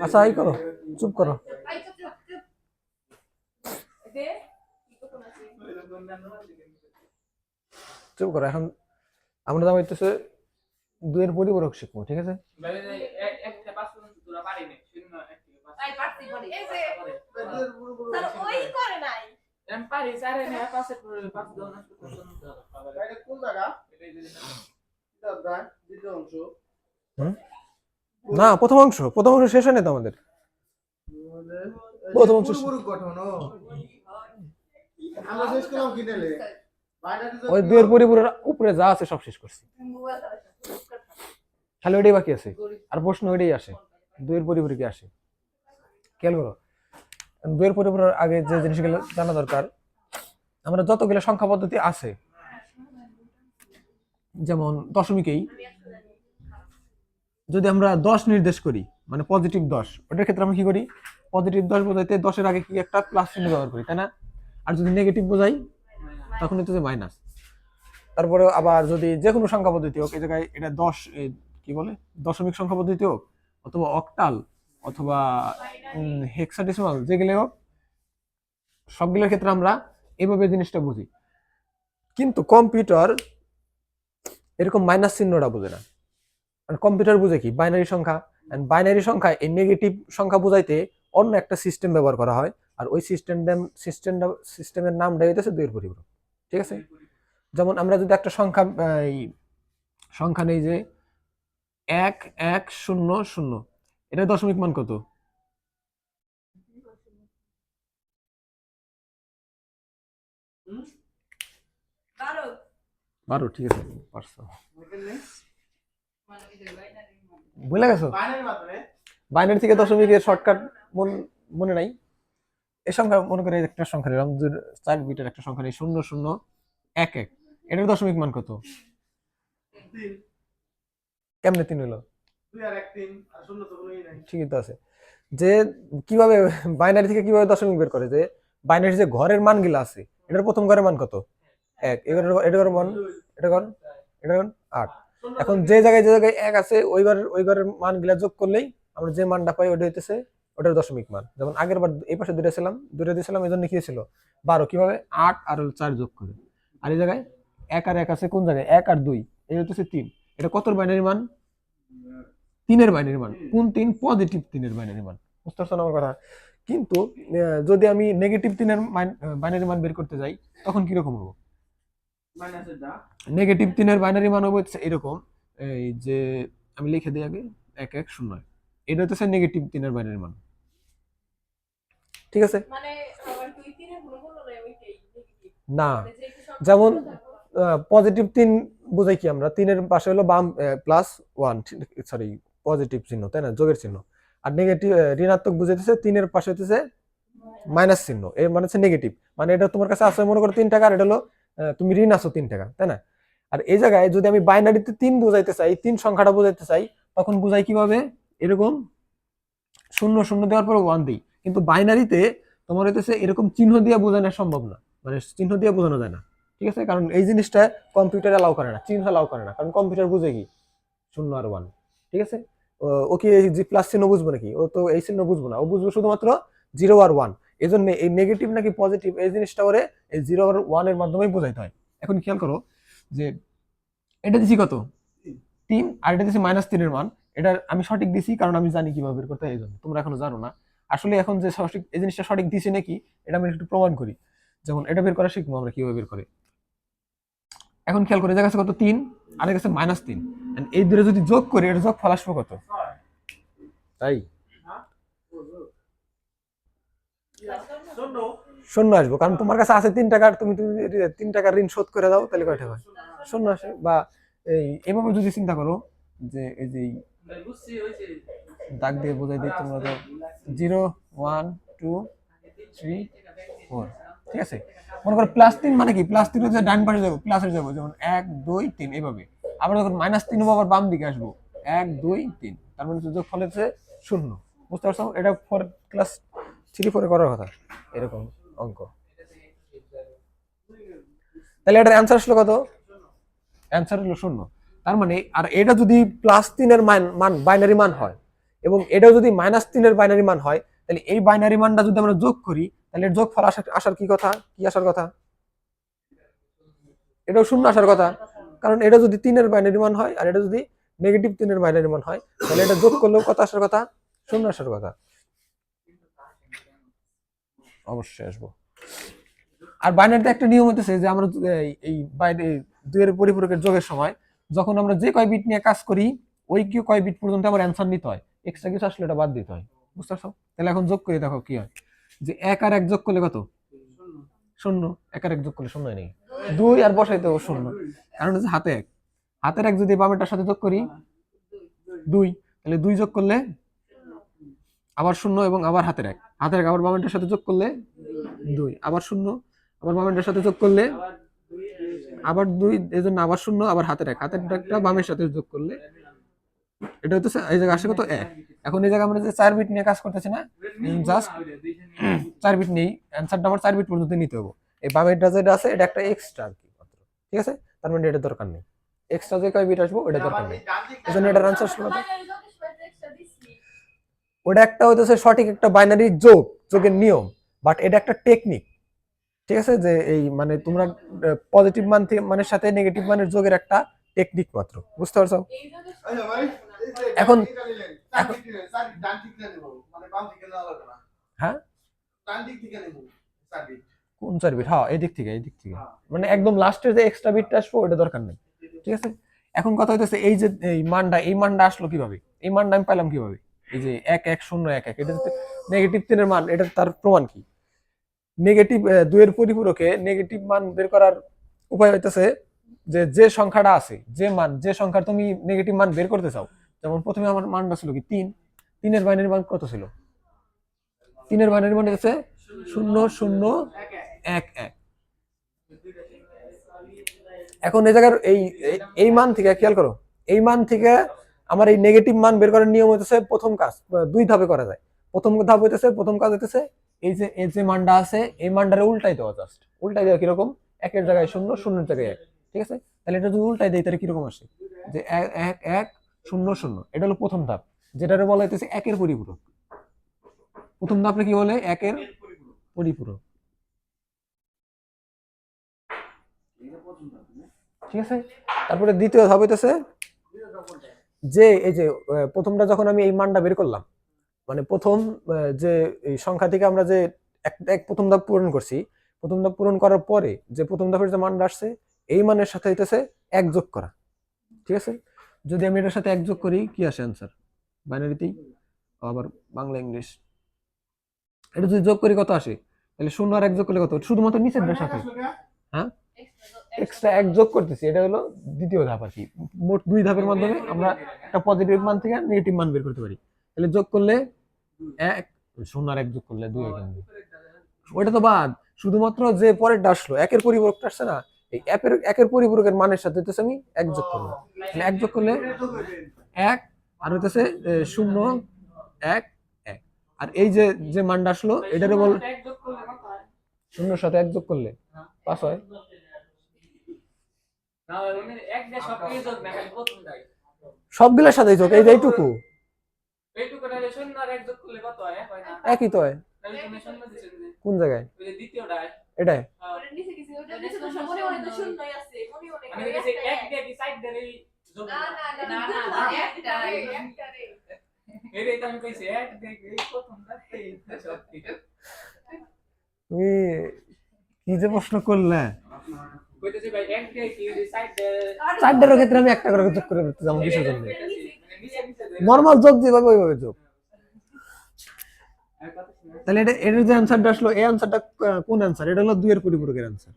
আচ্ছা এই করো, চুপ করো। চুপ করো। এখন আমরা যা হইতেছে দুইয়ের পরিপূরক শিখবো, ঠিক আছে? না, প্রথম অংশ শেষ হয়নি তো আমাদের। প্রথম অংশ ওই দুইয়ের পরিপূরক উপরে যা আছে সব শেষ করছি, খালি ওইটাই বাকি আছে। আর প্রশ্ন ওইটাই আসে, দুইয়ের পরিপূরকে আসে। খেয়াল করো, দুইয়ের পরিপূরক আগে যে জিনিসগুলো জানা দরকার, আমরা যতগুলো সংখ্যা পদ্ধতি আছে, যেমন দশমিকেই যদি আমরা 10 নির্দেশ করি, মানে পজিটিভ 10, ওটার ক্ষেত্রে আমরা কি করি? পজিটিভ 10 বোঝাইতে 10-এর আগে কি একটা প্লাস চিহ্ন ব্যবহার করি, তাই না? আর যদি নেগেটিভ বোঝাই তখন হচ্ছে মাইনাস। তারপরে আবার যদি যে কোনো সংখ্যা পদ্ধতি হোক, এই জায়গায় এটা 10 কি বলে, দশমিক সংখ্যা পদ্ধতি হোক, অথবা অক্টাল, অথবা হেক্সাডেসিমাল, যেগুলো হোক, সবগুলোর ক্ষেত্রে আমরা এইভাবে জিনিসটা বুঝি। কিন্তু কম্পিউটার এরকম মাইনাস চিহ্নটা বোঝে না। কম্পিউটার বুঝে কি? বাইনারি সংখ্যা। বাইনারি সংখ্যা এই নেগেটিভ সংখ্যা বোঝাইতে অন্য একটা সিস্টেম ব্যবহার করা হয়, আর ওই সিস্টেমের নামটা হইতেছে দুইয়ের পরিপূরক, ঠিক আছে? যেমন আমরা যদি একটা সংখ্যা নেই যে 1100, এটা দশমিক মান কত? 12, ঠিক আছে, পারছো। বুঝলে গেছো? বাইনারি থেকে দশমিকের শর্টকাট মনে নাই? এই সংখ্যা মনে করে একটা সংখ্যা নিলাম, 4 বিটের একটা সংখ্যা নেই, 0011, এটার দশমিক মান কত? কেমনে 3 হলো? 2 আর 1 3 আর 0 তো হলোই নাই। ঠিকই তো আছে। যে কিভাবে বাইনারি থেকে কিভাবে দশমিক বের করে, যে বাইনারি যে ঘরের মানগুলো আছে, এটার প্রথম ঘরের মান কত? 1, এটার মান, এটা 8। এখন যে জায়গায় 1 আছে, ওই ঘরের মানগুলা যোগ করলেই আমরা যে মানটা পাই ওটা হইতেছে ওটার দশমিক মান। যেমন আগের বার এই পাশে দুটো দিয়েছিলাম, এই জন্য কি ছিল 12। কিভাবে? 8 আর 4 যোগ করে। আর এই জায়গায় 1 আর 1 আছে, কোন জায়গায়? 1 আর 2, এই হইতেছে 3। এটা কত বাইনারি মান? 3-এর বাইনারি মান। কোন 3? পজিটিভ 3-এর বাইনারি মান। বুঝতে পারছেন আমার কথা? কিন্তু যদি আমি নেগেটিভ 3-এর বাইনারি মান বের করতে যাই, তখন কিরকম হবে? নেগেটিভ 3-এর বাইনারি মান হবে এরকম, এই যে আমি লিখে দিই আগে 1110, এটা হচ্ছে নেগেটিভ 3-এর বাইনারি মান, ঠিক আছে? না, যেমন পজিটিভ 3 বুঝাই কি আমরা? 3-এর পাশে হলো বাম +1, সরি পজিটিভ চিহ্ন, তাই না, যোগের চিহ্ন। আর নেগেটিভ ঋণাত্মক বুঝাইতেছে 3-এর পাশে হচ্ছে মাইনাস চিহ্ন, এর মানে হচ্ছে নেগেটিভ। মানে এটা তোমার কাছে আছে মনে করো 3 টাকা, আর এটা হলো তুমি ঋণ আছো 3 টাকা, তাই না? আর এই জায়গায় যদি আমি বাইনারিতে 3 বুঝাইতে চাই, 3 সংখ্যাটা বুঝাইতে চাই, তখন বুঝাই কিভাবে? এরকম 00 দেওয়ার পর 1 দিই। কিন্তু বাইনারিতে তোমার হইতেছে এরকম চিহ্ন দিয়ে বোঝানো সম্ভব না, মানে চিহ্ন দিয়ে বোঝানো যায় না, ঠিক আছে? কারণ এই জিনিসটা কম্পিউটার অ্যালাউ করে না, চিহ্ন অ্যালাউ করে না, কারণ কম্পিউটার বুঝে কি 0 আর 1, ঠিক আছে? ও কি এই যে প্লাস চিহ্ন বুঝবো নাকি? ও তো এই চিহ্ন বুঝবো না, ও বুঝবো শুধুমাত্র 0 আর 1। এই জন্য এই নেগেটিভ নাকি পজিটিভ এই জিনিসটা ওরে এই 0 আর 1 এর মাধ্যমেই বোঝাইতে হয়। এখন খেয়াল করো যে এটা দিছি কত? 3, আর এটা দিছি -3-এর মান। এটা আমি সঠিক দিছি কারণ আমি জানি কিভাবে বের করতে হয়, এই জন্য। তোমরা এখনো জানো না আসলে। এখন যে সঠিক এই জিনিসটা সঠিক দিছি নাকি, এটা আমি একটু প্রমাণ করি। যেমন এটা বের করা শিখবো আমরা কিভাবে বের করে। এখন খেয়াল করে, জায়গা আছে কত? 3, আর এর কাছে -3। এই দুটো যদি যোগ করি, এটা যোগ ফল আসবে কত? তাই 0 আসবো, কারণ তোমার কাছে আছে 3 টাকা, তুমি 3 টাকার ঋণ শোধ করে দাও, তাহলে কয়টা হয়? 0 আসে। বা এইভাবে যদি চিন্তা করো যে এই যে দাগ দিয়ে বোঝাই দিই, তোমরা তো 0 1 2 3 4, ঠিক আছে? মনে করো +3 মানে কি? +3 হচ্ছে ডান পাশে যাবো, প্লাসে যাবো, যেমন 1 2 3 এইভাবে। আবার যখন -3 হবো, আবার বাম দিকে আসবো, 1 2 3, তার মানে যোগফল হচ্ছে 0। বুঝতে পারছো? এটা ক্লাস 3 4 করার কথা এরকম অঙ্ক। তাহলে এটার অ্যান্সার আসলো কত? অ্যান্সার হলো 0। তার মানে আর এটা যদি +3 এর মান বাইনারি মান হয় এবং এটাও যদি -3 এর বাইনারি মান হয়, তাহলে এই বাইনারি মানটা যদি আমরা যোগ করি, তাহলে এর যোগফল আসার কি কথা? কি আসার কথা? এটাও 0 আসার কথা। কারণ এটা যদি 3 এর বাইনারি মান হয় আর এটা যদি -3 এর বাইনারি মান হয়, তাহলে এটা যোগ করলেও কত আসার কথা? 0 আসার কথা। অবশ্যই আসবো। আর বাইনারিতে একটা নিয়ম হতেছে যে আমরা এই বাইরে 2 এর পরিপূরকের যোগের সময় যখন আমরা যে কয় বিট নিয়ে কাজ করি, ওই কি কয় বিট পর্যন্ত আমার অ্যান্সার নিতে হয়, এক্সট্রা কিছু আসলে এটা বাদ দিতে হয়। বুঝতে পারছো? তাহলে এখন যোগ করে দেখো কি হয়। যে 1 আর 1 যোগ করলে কত? 0। 1 আর 1 যোগ করলে 0 হয় নাকি? 2 আর বসাইতে হবে 0, কারণ হচ্ছে হাতে 1। হাতের 1 যদি বামেরটার সাথে যোগ করি 2, তাহলে 2 যোগ করলে আবার 0 এবং আবার হাতের 1, হাতের 1 আবার বামেরটার সাথে যোগ করলে 2, আবার 0, আবার বামেরটার সাথে যোগ করলে আবার 2, এজন্য আবার 0, আবার হাতের 1, হাতের 1টা বামের সাথে যোগ করলে এটা হচ্ছে এই জায়গায় আসে কত? 1। এখন এই জায়গায় আমরা যে 4 বিট নিয়ে কাজ করতেছি না, জাস্ট 4 বিট নেই, অ্যানসারটা আমার 4 বিট পর্যন্ত নিতে হবে। এই বামেরটা যেটা আছে এটা একটা এক্সট্রা আর কি মাত্র, ঠিক আছে? তার মানে এটা দরকার নেই, এক্সট্রা যে কয় বিট আসবো এটা দরকার নেই। এজন্য এটার অ্যানসার ছিল কত? ওটা একটা হইতেছে সঠিক একটা বাইনারি যোগের নিয়ম, বাট এটা একটা টেকনিক, ঠিক আছে? যে এই মানে তোমরা পজিটিভ মান থেকে মানের সাথে নেগেটিভ মানের যোগের একটা টেকনিক মাত্র। বুঝতে পারছো? এখন হ্যাঁ কোন 4 বিট? হ্যাঁ এই দিক থেকে মানে একদম লাস্টের যে এক্সট্রা বিটটা আসবে ওটা দরকার নেই, ঠিক আছে? এখন কথা হইতেছে এই যে এই মানটা আসলো কিভাবে? এই মানটা আমি পাইলাম কিভাবে? এই যে 1 1 0 1 1, এটা নেগেটিভ 3 এর মান, এটা তার প্রমাণ কি? নেগেটিভ 2 এর পরিপূরকে নেগেটিভ মান বের করার উপায় হইতেছে যে সংখ্যাটা আছে, যে সংখ্যার তুমি নেগেটিভ মান বের করতে চাও, যেমন প্রথমে আমার মানটা ছিল কি 3, 3 এর বাইনারি মান কত ছিল? 3 এর বাইনারি মান হচ্ছে 0 0 1 1। এখন এই জায়গার এই মান থেকে খেয়াল করো, এই মান থেকে আমার এই নেগেটিভ মান বের করার নিয়ম হইতেছে প্রথম কাজ 2 ধাপে করা যায়। প্রথম কাজ হইতেছে এই যে মানটা আছে এই মানটারে উল্টাই দেওয়া, জাস্ট উল্টাই দেওয়া। কিরকম? 1 এর জায়গায় 0 0 এর জায়গায় 1, ঠিক আছে? তাহলে এটা যদি উল্টাই দেই তাহলে কিরকম আসে? যে 1 1 0 0, এটা হলো প্রথম ধাপ, যেটারে বলা হইতেছে 1 এর পরিপূরক। প্রথম ধাপে কি বলে? 1 এর পরিপূরক, ঠিক আছে? তারপরে দ্বিতীয় ধাপ হইতেছে যে এই যে প্রথমটা যখন আমি এই মানটা বের করলাম, মানে প্রথম যে এই সংখ্যা থেকে আমরা যে এক প্রথম ধাপ পূরণ করছি, প্রথম ধাপ পূরণ করার পরে যে প্রথম ধাপের যে মানটা আসছে এই মানের সাথে হইতেছে 1 যোগ করা, ঠিক আছে? যদি আমি এটার সাথে 1 যোগ করি কি আসে অ্যান্সার? বাইনারিতেই, আবার বাংলা ইংলিশ, এটা যদি যোগ করি কত আসে? তাহলে 0 আর 1 যোগ করলে কত? শুধুমাত্র নিচেরটার সাথে, হ্যাঁ এক্সট্রা 1 যোগ করতেছি, এটা হলো দ্বিতীয় ধাপ আর কি। মোট 2 ধাপের মাধ্যমে আমরা একটা পজিটিভ মান থেকে নেগেটিভ মান বের করতে পারি। তাহলে যোগ করলে 1, 0 আর 1 যোগ করলে 2 এখানে, ওইটা তো বাদ, শুধুমাত্র যে পরেরটা আসলো 1 এর পরিপূরকটা আসছে না, এই 1 এর পরিপূরকের মানের সাথে হইতেছে আমি 1 যোগ করব। তাহলে 1 যোগ করলে 1 আর হইতেছে 0 1 1, আর এই যে মানটা আসলো এটারে বল 0 এর সাথে 1 যোগ করলে 5 হয়। সবগুলোর সাথে যোগ, এই যে এইটুকু একই তো হয়। কোন জায়গায়? এটাই তুমি কি যে প্রশ্ন করলে? চারটার ক্ষেত্রে আমি একটা করে যোগ করে দিতে যাবো কিসের জন্য? নরমাল যোগ যেভাবে ওইভাবে যোগ। তাহলে এটার যে অ্যান্সারটা আসলো এই অ্যান্সারটা কোন অ্যান্সার? এটা হলো 2 এর পরিপূরকের অ্যান্সার।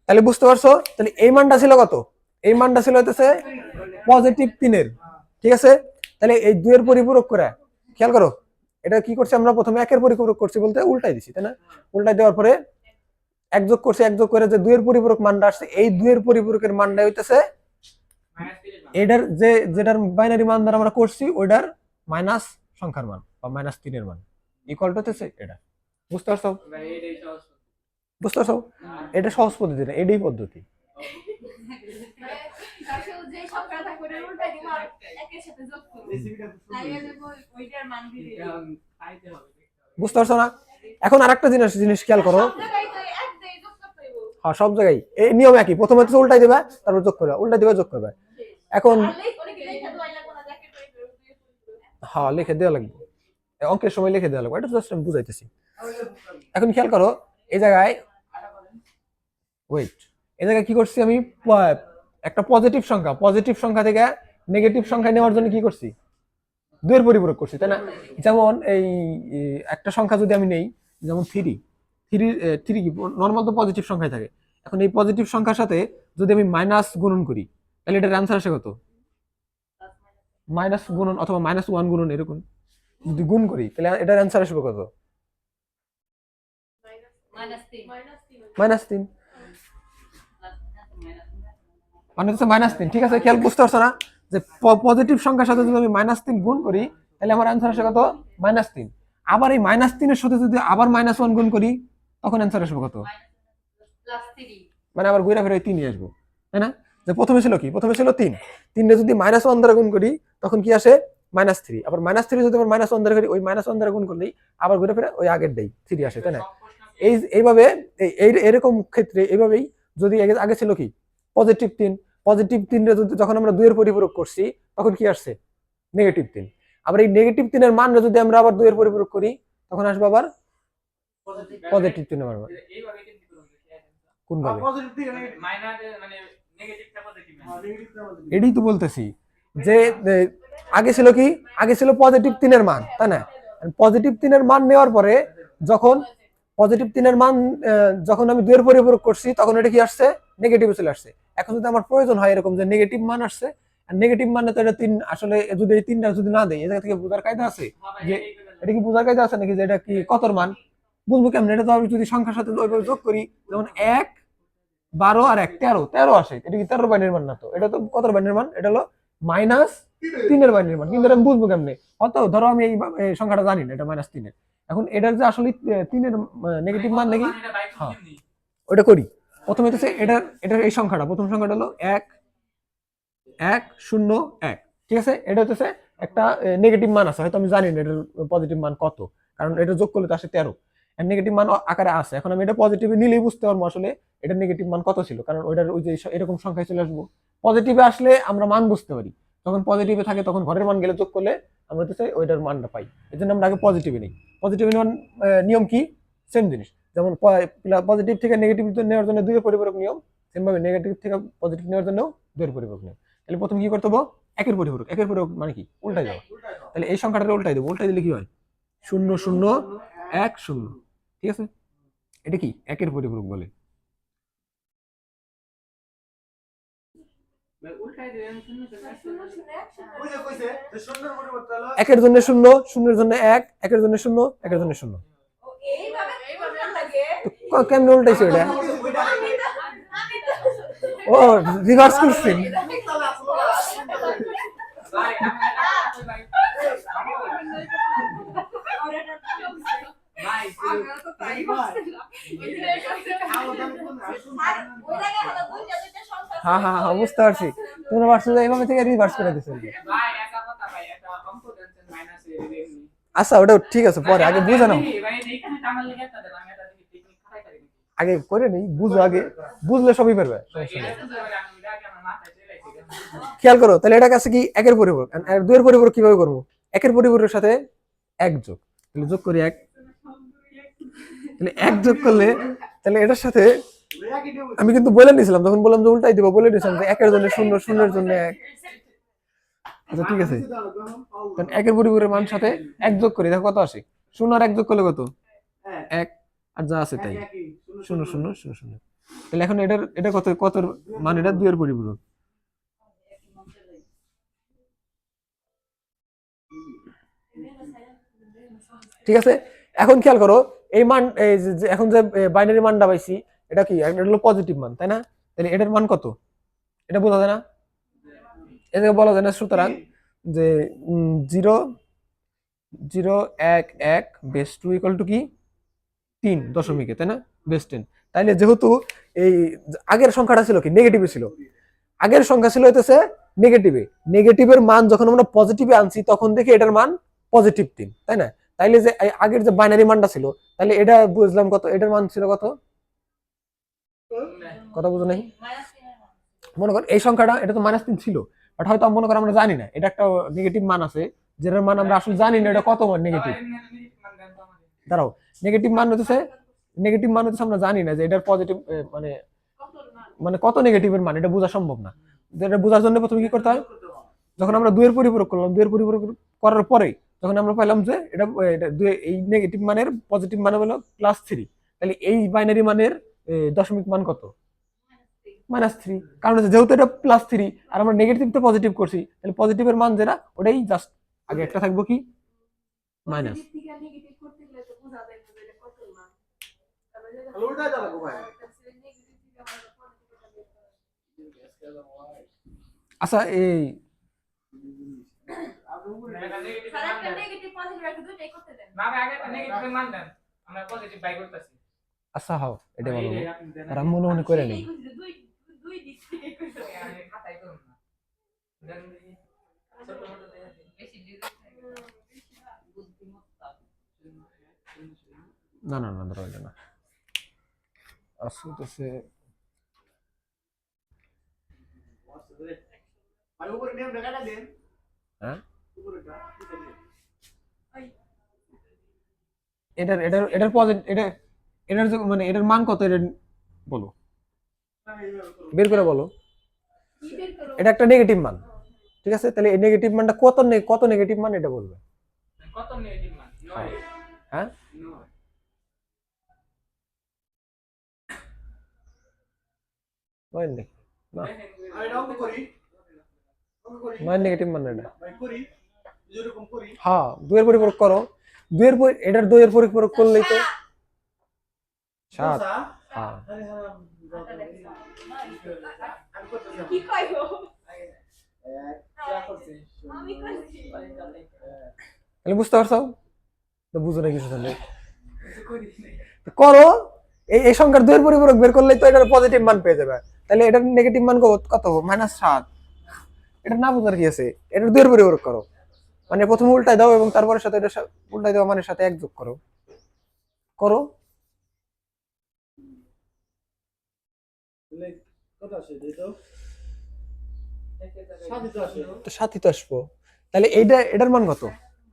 তাহলে বুঝতে পারছো? তাহলে এই মানটা ছিল কত? এই মানটা ছিল হইতেছে পজিটিভ 3 এর, ঠিক আছে? তাহলে এই 2 এর পরিপূরক করে খেয়াল করো, এটা কি করছি আমরা? প্রথমে 1 এর পরিপূরক করছি বলতে উল্টাই দিছি, তাই না? উল্টাই দেওয়ার পরে এক যোগ করছি, এক যোগ করে যে 2 এর পরিপূরক মানটা আসছে, এই 2 এর পরিপূরকের মানটা হইতেছে এটার যেটার বাইনারি মান দ্বারা আমরা করছি ওইটার মাইনাস সংখ্যার মান বা -3 এর মান ইকুয়াল টু হচ্ছে এটা। বুঝতে পারছো? বুঝতে পারছো? এটা সহজ পদ্ধতি না, এটাই পদ্ধতি। বুঝতে পারছো না? এখন আরেকটা জিনিস খেয়াল করো। হ্যাঁ, সব জায়গায় এই নিয়ম একই, প্রথমে তো উল্টাই দিবা, তারপর যোগ করবা, উল্টাই দিবা, যোগ করবা। এখন হ্যাঁ, লিখে দেওয়া লাগবে, অঙ্কের সময় লিখে দেওয়া লাগবে, এটা জাস্ট আমি বুঝাইতেছি। এখন খেয়াল করো এই জায়গায়, ওয়েট, এই জায়গায় কি করছি আমি, একটা পজিটিভ সংখ্যা থেকে নেগেটিভ সংখ্যা নেওয়ার জন্য কি করছি, 2 এর পরিপূরক করছি, তাই না? যেমন এই একটা সংখ্যা যদি আমি নেই, যেমন 3 কি নর্মাল তো পজিটিভ সংখ্যায় থাকে। এখন এই পজিটিভ সংখ্যার সাথে যদি আমি মাইনাস গুণন করি, তাহলে এটার অ্যান্সার আসে কত? মাইনাস গুণন অথবা -1 গুণন, এরকম যদি গুণ করি তাহলে এটার অ্যান্সার আসবে কত? -3। মানে হচ্ছে -3। ঠিক আছে, খেয়াল, বুঝতে পারছো না যে পজিটিভ সংখ্যার সাথে যদি আমি -3 গুণ করি তাহলে আমার অ্যান্সার আসে কত? -3। আবার এই -3 এর সাথে যদি আবার -1 গুণ করি তখন অ্যান্সার আসবে কত? মানে আবার ঘুরে ফিরে 3 আসবো, তাই না? যে প্রথমে ছিল কি, প্রথমে ছিল 3, 3 যদি -1 দ্বারা গুণ করি তখন কি আসে? -3। আবার -3 যদি আবার -1 দ্বারা করি, ওই -1 দ্বারা গুণ করলেই আবার ঘুরে ফিরে ওই আগের ডেই 3 আসে, তাই না? এইভাবে এরকম ক্ষেত্রে এইভাবেই, যদি আগে ছিল কি পজিটিভ 3 যখন আমরা 2 এর পরিপূরক করছি তখন কি আসছে? -3। আবার এই -3 এর মান যদি আমরা আবার 2 এর পরিপূরক করি তখন আসবে আবার +3 এর মান। কোন ভাবে? এটাই তো বলতেছি যে আগে ছিল কি, আগে ছিল +3 এর মান, তাই না? +3 এর মান নেওয়ার পরে যখন +3 এর মান যখন আমি 2 এর পরিপূরক করছি তখন এটা কি আসছে? নেগেটিভে চলে আসছে। এখন যদি আমার প্রয়োজন হয় এরকম যে নেগেটিভ মান আসছে, আর নেগেটিভ মানে তো এটা 3 আসলে, যদি এই 3টা যদি না দেই, এটা থেকে বোঝার কায়দা আছে যে এটা কি বোঝার কায়দা আছে নাকি যে এটা কি কতর মান? বুঝবো কেমন? এটা তো আমি যদি সংখ্যার সাথে ওইভাবে যোগ করি, যেমন 1 12 আর 1 13, 13 আসে, এটা কি 13 বাইনের মান না তো? এটা তো কত বাইনের মান? এটা হলো -3 এর বাইনের মান। কিন্তু এটা আমি বুঝবো কেমনে? অত ধরো আমি এই সংখ্যাটা জানি না, এটা -3 এর। এখন এটার যে আসলে 3 এর নেগেটিভ মান নাকি, হ্যাঁ ওটা করি। প্রথমে হচ্ছে এটার এই সংখ্যাটা, প্রথম সংখ্যাটা হলো 1 1 0 1, ঠিক আছে? এটা হচ্ছে একটা নেগেটিভ মান আছে, হয়তো আমি জানি না এটার পজিটিভ মান কত, কারণ এটা যোগ করলে তো আসে 13, এর নেগেটিভ মান আকারে আছে। এখন আমি এটা পজিটিভে নিলেই বুঝতে পারবো আসলে এটা নেগেটিভ মান কত ছিল, কারণ ওইটার ওই যে এরকম সংখ্যায় চলে আসবো। পজিটিভে আসলে আমরা মান বুঝতে পারি, যখন পজিটিভে থাকে তখন ঘরের মান গেলে যোগ করলে আমরা হচ্ছে ওইটার মানটা পাই। এই জন্য আমরা আগে পজিটিভে নিই। পজিটিভে নেওয়ার নিয়ম কি? সেম জিনিস, যেমন পজিটিভ থেকে নেগেটিভ নেওয়ার জন্য 2 এর পরিপূরক নিয়ম, সেম ভাবে নেগেটিভ থেকে পজিটিভ নেওয়ার জন্য 2 এর পরিপূরক নিয়ম। তাহলে প্রথমে কি করতে হবে? একের পরিপূরক। একের পরিপূরক মানে কি? উল্টাই দাও। তাহলে এই সংখ্যাটা উল্টাই দেবো, উল্টাই দিলে কি হয়? 0 0 1 0, ঠিক আছে? এটা কি একের পরিপূরক বলে। একের জন্য 0, 0 এর জন্য 1, একের জন্য 0, একের জন্য 0। কেমনে উল্টাইছে এটা? ও রিভার্স করছি। হ্যাঁ হ্যাঁ হ্যাঁ, বুঝতে পারছি। তোমরা ভার্সেস এইভাবে থেকে রিভার্স করে দিছো। আচ্ছা, ওটা ঠিক আছে, পরে আগে বুঝে নাও, আগে করে নেই, বুঝো আগে, বুঝলে সবই পারবে। খেয়াল করো, তাহলে এটা কাছে কি একের পরিপূরক, আর 2 এর পরিপূরক কিভাবে করবো? একের পরিপূরকের সাথে 1 যোগ, তাহলে যোগ করি 1, তাহলে 1 যোগ করলে তাহলে এটার সাথে আমি কিন্তু বলে নিয়েছিলাম, তখন বললাম যে উল্টাই দিব, বলে নিয়েছিলাম যে একের জন্য 0, 0 এর জন্য 1। আচ্ছা ঠিক আছে, কারণ একের পরিপূরকের মান সাথে 1 যোগ করি, দেখো কত আসে। 0 আর 1 যোগ করলে কত? 1, আর যা আছে তাই 0 0 0 0। তাহলে এখন এটা কত, কত মান? এটা 2 এর পরিপূরক। ঠিক আছে, এখন খেয়াল করো এই মান, এখন যে বাইনারি মানটা পাইছি, এটা কি, এটা হলো পজিটিভ মান, তাই না? তাহলে এটার মান কত, এটা বোঝা যায় না? এটাকে বলা যায় না সুতরাং যে 0.011 বেস 2 ইকুয়াল টু কি 3 দশমিকে, তাই না? বেস 10। তাইলে যেহেতু এই আগের সংখ্যাটা ছিল কি নেগেটিভে ছিল, আগের সংখ্যা ছিল হইতেছে নেগেটিভে, নেগেটিভের মান যখন আমরা পজিটিভে আনছি তখন দেখি এটার মান +3, তাই না? তাইলে যে আগের যে বাইনারি মানটা ছিল, তাহলে এটা বুঝলাম কত, এটার মান ছিল কত, কথা বুঝো নাই? মনে কর এই সংখ্যাটা এটা তো -3 ছিল, বাট হয়তো মনে কর আমরা জানি না এটা একটা নেগেটিভ মান আছে, যেটার মান আমরা আসলে জানি না এটা কত নেগেটিভ। দাঁড়াও, নেগেটিভ মান হচ্ছে, নেগেটিভ মান হচ্ছে আমরা জানি না যে এটার পজিটিভ মানে মানে কত নেগেটিভের মান, এটা বোঝা সম্ভব না। এটা বোঝার জন্য প্রথমে কি করতে হয়, যখন আমরা 2 এর পরিপূরক করলাম, 2 এর পরিপূরক করার পরে যখন আমরা পাইলাম যে এটা এই নেগেটিভ মানের পজিটিভ মান হলো +3, তাহলে এই বাইনারি মানের দশমিক মান কত, -3। কারণ যেহেতু এটা +3 আর আমরা নেগেটিভ তো পজিটিভ করছি, তাহলে পজিটিভের মান যেটা ওটাই জাস্ট আগে একটা থাকবো কি মাইনাস। আচ্ছা এই আচ্ছা হাও এটা বলো, আর আমি মনে মনে করে নেই। না না না ধরো এটা না, আসতেছে হ্যাঁ, এটার এটার এটার পজিটিভ, এটা এটার মানে এটার মান কত, এটা বলো, বের করে বলো। এটা একটা নেগেটিভ মান, ঠিক আছে? তাহলে এই নেগেটিভ মানটা কত, কত নেগেটিভ মান এটা বলবে। কত নেগেটিভ মান? 9। হ্যাঁ 9 নাকি না, আমি অঙ্ক করি, 9 নেগেটিভ মান এটা ভাই করি, যেরকম করি হ্যাঁ 2 এর পরিপূরক করো, 2 এর এটার 2 এর পরিপূরক করলেই তো 7। হ্যাঁ কি কইবো তাহলে বুঝতে পারছো তো, বুঝো না কিছু তাহলে করো। এই সংখ্যার 2 এর পরিপূরক বের করলেই তো এটার পজিটিভ মান পেয়ে যাবে, তাহলে এটার নেগেটিভ মান কত -7। এটা না বুঝার কি আছে, এটা 2 এর পরিপূরক করো, মানে প্রথমে উল্টায় দাও এবং তারপরে সাথে এটা উল্টায় দাও, মানে সাথে 1 যোগ করো, করো কত আসে দিতো? তো 7ই তো আসবো। তাহলে এইটা এটার মান কত,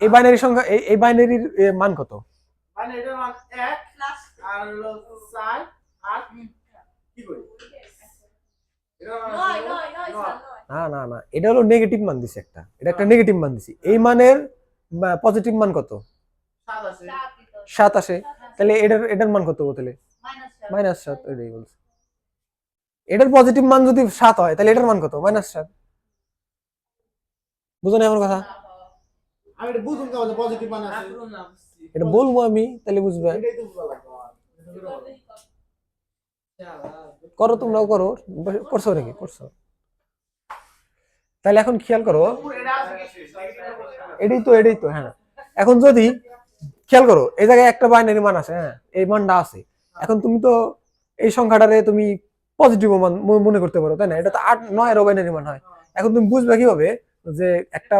এই বাইনারি সংখ্যা এই বাইনারির মান কত, মানে এটার মান 1 প্লাস আর হলো 4 8 কি করি? এটা নয় নয় নয় না না না, এটা হলো নেগেটিভ মান দিছে একটা, এটা একটা নেগেটিভ মান দিছি, এই মানের পজিটিভ মান কত 7 আছে। 7 আসে, তাহলে এটার মান কত তাহলে -7, এটাই বলছি। এটার পজিটিভ মান যদি 7 হয় তাহলে এটার মান কত -7, বুঝো না আমার কথা? আমি এটা বুঝুন কেমন পজিটিভ মান আছে, এটা বলবো আমি, তাহলে বুঝবে। এটাই তো বুঝা লাগবে। করো তোমরাও করো, করছো নাকি করছো? তাহলে এখন খেয়াল করো, এটাই তো হ্যাঁ। এখন যদি খেয়াল করো এই জায়গায় একটা বাইনারি মান আছে, হ্যাঁ এই মানটা আছে, এখন তুমি তো এই সংখ্যাটারে তুমি পজিটিভ মান মনে করতে পারো, তাই না? এটা তো 8 9 এর বাইনারি মান হয়। এখন তুমি বুঝবে কিভাবে যে একটা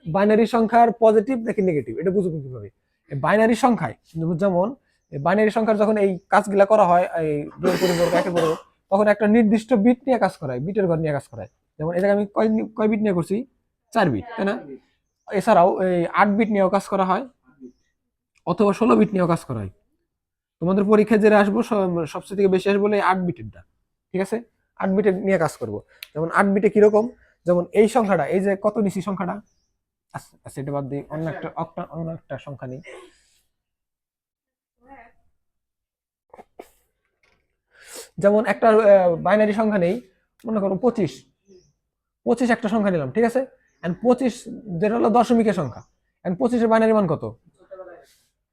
বাইনারি সংখ্যার পজিটিভ নাকি নেগেটিভ, এটা বুঝবে কিভাবে? বাইনারি সংখ্যায় যেমন বাইনারি সংখ্যার যখন এই কাজগুলা করা হয়, এই 2 এর পরিপূরক 1 এর পরিপূরক, তখন একটা নির্দিষ্ট বিট নিয়ে কাজ করায়, বিটের ঘর নিয়ে কাজ করায়। যেমন এই জায়গায় আমি কয় বিট নিয়ে করছি, 4 বিট, তাই না? এছাড়াও এই 8 বিট নিয়েও কাজ করা হয়, অথবা 16 বিট নিয়েও কাজ করা হয়। তোমাদের পরীক্ষায় যেটা আসবো সবচেয়ে থেকে বেশি আসবো এই 8 বিটেরটা, ঠিক আছে? 8 বিটের নিয়ে কাজ করব। যেমন 8 বিটে কিরকম, যেমন এই সংখ্যাটা, এই যে কত নিছি সংখ্যাটা, আচ্ছা এটা বাদ দিই, অন্য একটা সংখ্যা নেই। যেমন একটা বাইনারি সংখ্যা নেই, মনে করো 25 একটা সংখ্যা নিলাম, ঠিক আছে? এন্ড 25 যেটা হলো দশমিকের সংখ্যা, এন্ড 25 এর বাইনারি মান কত,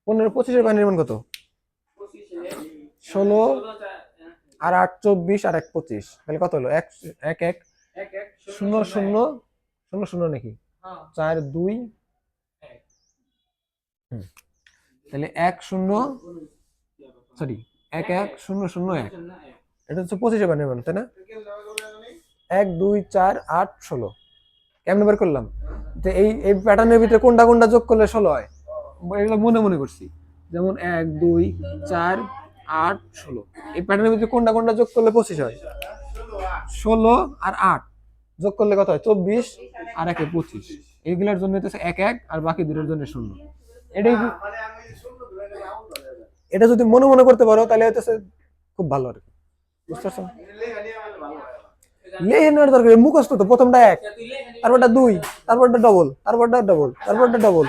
15 25 এর বাইনারি মান কত, 16 আর 8 24 আর 1 25 তাহলে কত হলো 1 1 1 এক এক 0 0 0 0 নাকি হ্যাঁ 4 2 এক। তাহলে 1 0 সরি 1 1 0 0 1 এটা হচ্ছে 25 বানিয়ে তাই না 1 2 4 8 16 কেমনে বের করলাম যে এই প্যাটার্নের ভিতরে কোনটা কোনটা যোগ করলে 16 হয় এগুলো মনে মনে করছি যেমন 1 2 4 8 16 এই প্যাটার্নের ভিতরে কোনটা কোনটা যোগ করলে 25 হয় 16 আর 8 যোগ করলে কত হয় 24 আর 1 25 এইগুলোর জন্য হচ্ছে 1 1 আর বাকি দুটোর জন্য 0 এটাই এটা যদি মনে মনে করতে পারো তাহলে হচ্ছে খুব ভালো আর কি বুঝতে পারছো লেখে নেওয়ার দরকার নেই, মুখস্থ তো প্রথমটা 1 তারপরটা 2 তারপরটা ডবল তারপরটা ডবল তারপরটা ডবল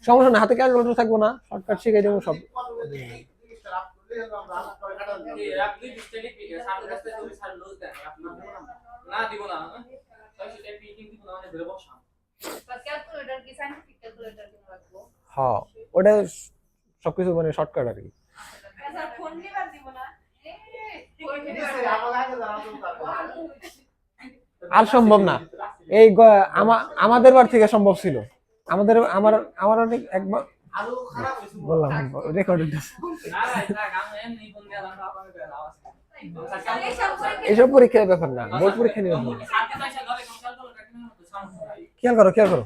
সমস্যা না হাতে ক্যালকুলেটর থাকবো না শর্টকাট শিখে দেবো সব ক্যালকুলেটর কি সাইন্টিফিক ক্যালকুলেটর কি রাখবো হ্যাঁ ওটা সবকিছু মানে শর্টকাট আর কি আচ্ছা ফোন নিবার দিব না আর সম্ভব না এই আমাদের বার থেকে সম্ভব ছিল আমাদের আমার অনেক একবার বললাম রেকর্ডেড এইসব পরীক্ষার ব্যাপার না বোর্ড পরীক্ষা নিয়ে খেয়াল করো এটাকে খেয়াল করো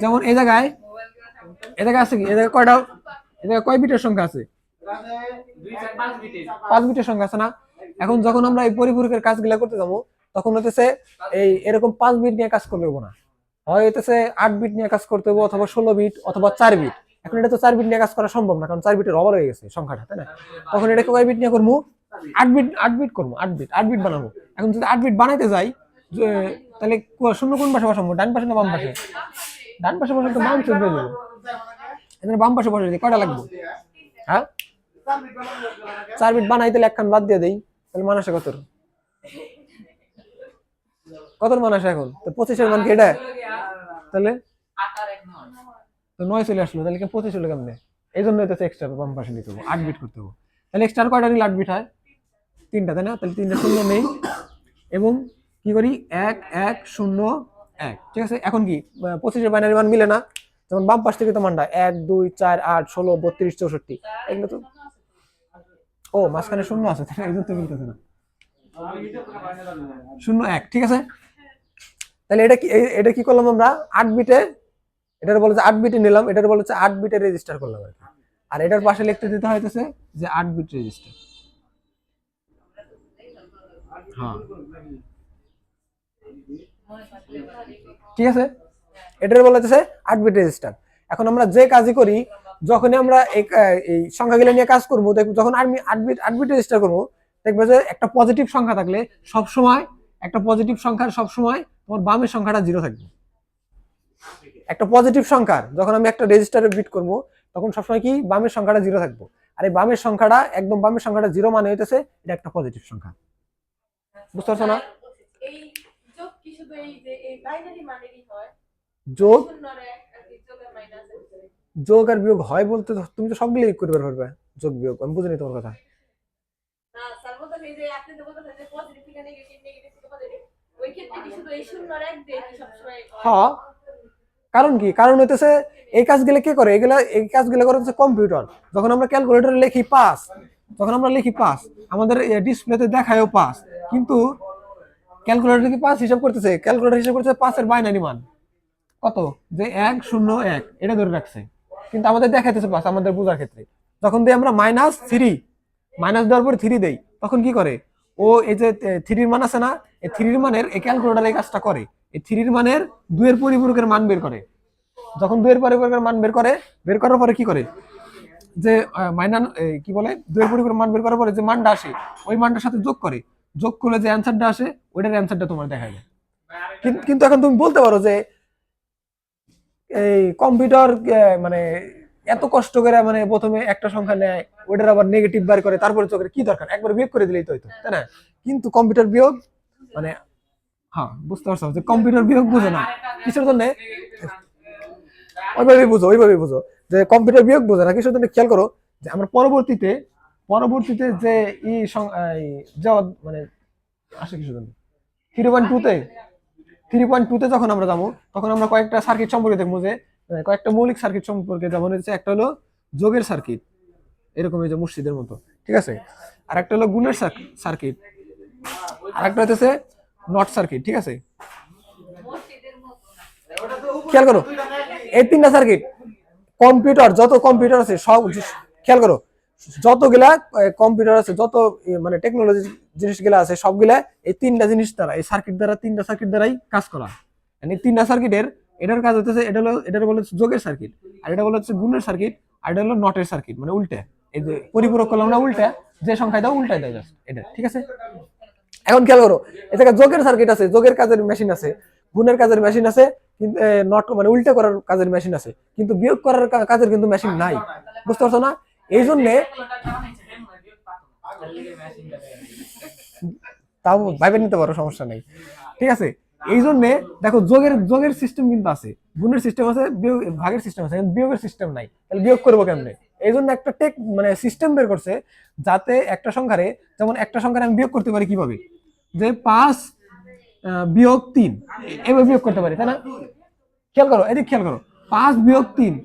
যেমন এই জায়গায় আছে কি এই জায়গায় কয়টা এই জায়গায় কয় বিটের সংখ্যা আছে 5 বিটের সংখ্যা আছে না এখন যখন আমরা এই পরিপূরকের কাজগুলো করতে যাবো তখন হতেছে এই এরকম 5 বিট নিয়ে কাজ করলে হবো না হয় হতেছে 8 বিট নিয়ে কাজ করতে হবে অথবা 16 বিট অথবা 4 বিট এখন এটা তো 4 বিট নিয়ে কাজ করা সম্ভব না কারণ 4 বিটের ওভার হয়ে গেছে সংখ্যাটা তাই না তখন এটাকে কয় বিট নিয়ে করবো 8 বিট করবো 8 বিট বানাবো এখন যদি 8 বিট বানাইতে যাই তাহলে শূন্য কোন পাশে বসাবো ডান পাশে না বাম পাশে ডান পাশে বসালে তো বাম চলে যাবে এখানে বাম পাশে বসে দিই কয়টা লাগবে হ্যাঁ 4 বিট বানাই তাহলে একখান বাদ দিয়ে দেই তাহলে মান আসে কত মান আসে এখন তো 25 এর মান কি এটা তাহলে তো 9 চলে আসলো তাহলে কি 25 হলো কেমনে এই জন্য এটা এক্সট্রা বাম পাশে নিতে হবে 8 বিট করতে হবে তাহলে এক্সট্রা কয়টা নিলে 8 বিট হয় 3টা তাই না তাহলে 3টা শূন্য নেই এবং কি করি 1 1 0 1 ঠিক আছে এখন কি 25 এর বাইনারি মান মিলে না যেমন বাম পাশ থেকে তো মানটা 1 2 4 8 16 32 64 এগুলো তো ও মাঝখানে শূন্য আছে তাহলে এই জন্য তো মিলতেছে না 0 1 ঠিক আছে তাহলে এটা কি করলাম আমরা 8 বিটে এটার বলে যে 8 বিটে নিলাম এটার বলে যে 8 বিটে রেজিস্টার করলাম আর এটার পাশে লিখতে দিতে হইতেছে যে 8 বিট রেজিস্টার হ্যাঁ ঠিক আছে এটার বলা হচ্ছে 8 বিট রেজিস্টার এখন আমরা যে কাজই করি যখনই আমরা এই সংখ্যাগুলো নিয়ে কাজ করব দেখব যখন আমি 8 বিট রেজিস্টার করব দেখবে যে একটা পজিটিভ সংখ্যা থাকলে সব সময় একটা পজিটিভ সংখ্যার সব সময় তোমার বামের সংখ্যাটা 0 থাকবে একটা পজিটিভ সংখ্যার যখন আমি একটা রেজিস্টারে বিট করব তখন সবসময় কি বামের সংখ্যাটা 0 থাকবে আর এই বামের সংখ্যাটা একদম বামের সংখ্যাটা 0 মানে হইতেছে এটা একটা পজিটিভ সংখ্যা বুঝতে পারছো না এই যোগ কি শুধু এই যে এই বাইনারি মানেরই হয় যোগ শূন্যর এক আর কি যোগের মাইনাস যোগ আর বিয়োগ হয় বলতে তুমি তো সবগুলোই করতে পারবে যোগ বিয়োগ আমি বুঝিনি তোমার কথা না স্যার বলতে এই যে আপনি তো বলতেছেন যে পজিটিভ থেকে নেগেটিভ নেগেটিভ থেকে পজিটিভ ওই ক্ষেত্রে কি শুধু এই শূন্যর এক দিয়ে কি সব সময় হ্যাঁ কারণ কি কারণ হইতেছে এই কাজগুলো কে করে এই কাজগুলো করে হচ্ছে কম্পিউটার যখন আমরা ক্যালকুলেটরে লিখি পাস যখন আমরা লিখি পাস আমাদের ডিসপ্লেতে দেখায়ও পাস কিন্তু ক্যালকুলেটর কি পাস হিসাব করতেছে ক্যালকুলেটর হিসাব করতেছে পাসের বাইনারি মান কত যে 1 0 1 এটা ধরে রাখছে কিন্তু আমাদের দেখাইতেছে পাস আমাদের বোঝার ক্ষেত্রে যখন দেই আমরা -3 মাইনাস দেওয়ার পরে 3 দেই তখন কি করে ও এই যে 3 এর মান আছে না এই 3 এর মানের এই ক্যালকুলেটর এই কাজটা করে এই 3 এর মানের 2 এর পরিপূরকের মান বের করে যখন 2 এর পরিপূরকের মান বের করার পরে কি করে যে কি বলে 2 এর পরিপূরকের মান বের করার পরে যে মানটা আসে ওই মানটার সাথে যোগ করলে যে অ্যানসারটা আসে ওইটার অ্যানসারটা তোমার দেখা যায় কিন্তু এখন তুমি বলতে পারো যে এই কম্পিউটার মানে এত কষ্ট করে মানে প্রথমে একটা সংখ্যা নেয় ওইটার আবার নেগেটিভ বার করে তারপরে চোখের কি দরকার একবার বিয়োগ করে দিলেই তো হইতো তাই না কিন্তু কম্পিউটার বিয়োগ মানে হ্যাঁ বুঝতে পারছো যে কম্পিউটার বিয়োগ বুঝে না কিসের জন্য ওইভাবেই বুঝো যে কম্পিউটার বিয়োগ বোঝে না, কিসের জন্য খেয়াল করো যে আমরা পরবর্তীতে যে যে মানে আসে কিসের জন্য 3.2 তে যখন আমরা যাবো তখন আমরা কয়েকটা সার্কিট সম্পর্কে দেখবো, যে কয়েকটা মৌলিক সার্কিট সম্পর্কে, যেমন হচ্ছে একটা হলো যোগের সার্কিট, এরকম এই যে মসজিদের মতো, ঠিক আছে, আর একটা হলো গুণের সার্কিট, আর একটা হচ্ছে নট সার্কিট, ঠিক আছে। খেয়াল করো এই তিনটা সার্কিট কম্পিউটার, যত কম্পিউটার আছে সব, খেয়াল করো যতগুলা কম্পিউটার আছে, যত মানে টেকনোলজি জিনিসগুলা আছে সবগুলা এই তিনটা জিনিস দ্বারা, এই সার্কিট দ্বারা, তিনটা সার্কিট দ্বারাই কাজ করা। এই তিনটা সার্কিটের এটার কাজ হচ্ছে, এটা বলে যোগের সার্কিট, আর এটা বলে হচ্ছে গুণের সার্কিট, আর এটা হলো নটের সার্কিট, মানে উল্টা, এই যে পরিপূরক করলাম না উল্টা, যে সংখ্যায় দাও উল্টায় দেয় এটা, ঠিক আছে। এখন খেয়াল করো এই জায়গায় যোগের সার্কিট আছে, যোগের কাজের মেশিন আছে, গুণের কাজের মেশিন আছে, কিন্তু নট মানে উল্টা করার কাজের মেশিন আছে, কিন্তু বিয়োগ করার কাজের কিন্তু মেশিন নাই, বুঝতে পারছো না? এই জন্যে তাও ভাইবে নিতে পারো, সমস্যা নেই, ঠিক আছে। এই জন্যে দেখো যোগের সিস্টেম কিন্তু আছে, গুণের সিস্টেম আছে, ভাগের সিস্টেম আছে, কিন্তু বিয়োগের সিস্টেম নাই, তাহলে বিয়োগ করবো কেমনে? এই জন্য একটা মানে সিস্টেম বের করছে, যাতে একটা সংখ্যারে, যেমন একটা সংখ্যারে আমি বিয়োগ করতে পারি কিভাবে, যে 5 বিয়োগ 3 এভাবে বিয়োগ করতে পারি, তাই না? খেয়াল করো, এদিকে খেয়াল করো, 5 বিয়োগ 3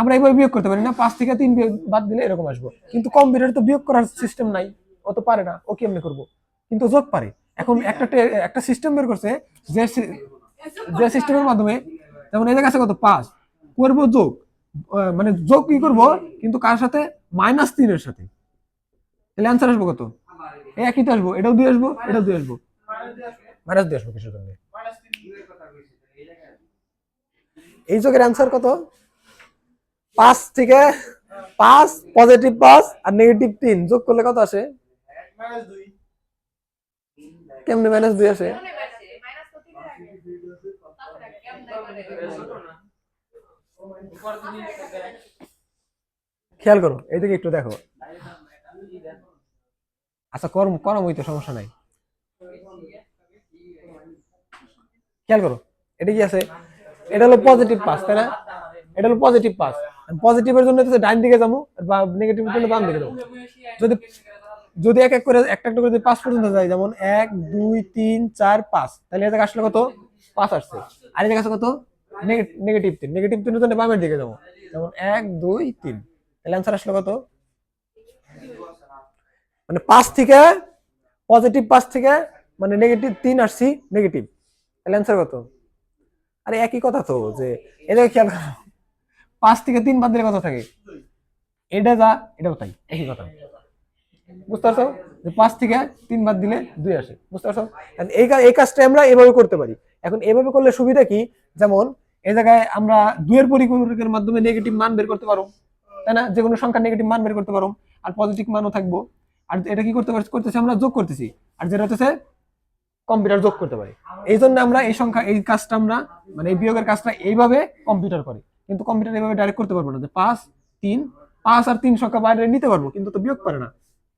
আমরা এইভাবে বিয়োগ করতে পারি না, 5 থেকে 3 বাদ দিলে এরকম আসবো, কিন্তু কম্পিউটার তো বিয়োগ করার সিস্টেম নাই, ও তো পারে না, ও কেমনে করবো? কিন্তু যোগ পারে। এখন একটা সিস্টেম বের করছে, যে সিস্টেমের মাধ্যমে, যেমন এই জায়গায় আছে কত 5 করবো যোগ, মানে যোগ কি করবো, কিন্তু কার সাথে? -3 এর সাথে, তাহলে অ্যান্সার আসবো কত? একই তো আসবো, এটাও 2 আসবো, এটাও 2 আসবো, -2 আসবো কিসের জন্য? এই যোগের অ্যান্সার কত? 5 থেকে 5 পজিটিভ 5 আর নেগেটিভ 3 যোগ করলে কত আসে? কেমনে -2 আসে? খেয়াল করো এইদিকে একটু দেখো, আচ্ছা করম হইতো, সমস্যা নাই, খেয়াল করো এটা কি আছে, এটা হলো পজিটিভ 5, তাই না? এটা হলো পজিটিভ 5, পজিটিভের জন্য হচ্ছে ডান দিকে যাবো, বা নেগেটিভের জন্য বাম দিকে যাবো। যদি যদি এক এক করে একটা একটা করে যদি 5 পর্যন্ত যায়, যেমন 1 2 3 4 5, তাহলে এটা আসলে কত? 5 আসছে। আর এটা কাছে কত? নেগেটিভ 3, নেগেটিভ 3 এর জন্য বামের দিকে যাবো, যেমন 1 2 3, তাহলে অ্যান্সার আসলে কত? মানে 5 থেকে পজিটিভ 5 থেকে মানে নেগেটিভ 3 আসছি নেগেটিভ, তাহলে অ্যান্সার কত? আরে একই কথা তো, যে এটা খেয়াল করো, 5 থেকে 3 বাদ দিলে কত থাকে? এটা যা এটাও তাই, একই কথা, বুঝতে পারছো? যে 5 থেকে 3 বাদ দিলে 2 আসে, বুঝতে পারছো? এই কাজটা আমরা এভাবে করতে পারি। এখন এভাবে করলে সুবিধা কি, যেমন এই জায়গায় আমরা 2 এর পরিপূরকের মাধ্যমে নেগেটিভ মান বের করতে পারো, তাই না? যে কোনো সংখ্যার নেগেটিভ মান বের করতে পারো, আর পজিটিভ মানও থাকবো। আর এটা কি করতেছি আমরা যোগ করতেছি, আর যেটা হচ্ছে কম্পিউটার যোগ করতে পারে। এই জন্য আমরা এই কাজটা আমরা মানে এই বিয়োগের কাজটা এইভাবে কম্পিউটার করে, কিন্তু কম্পিউটার এইভাবে ডাইরেক্ট করতে পারবো না, যে 5 আর 3 সংখ্যা বাইরে নিতে পারবো, কিন্তু তো বিয়োগ পারে না,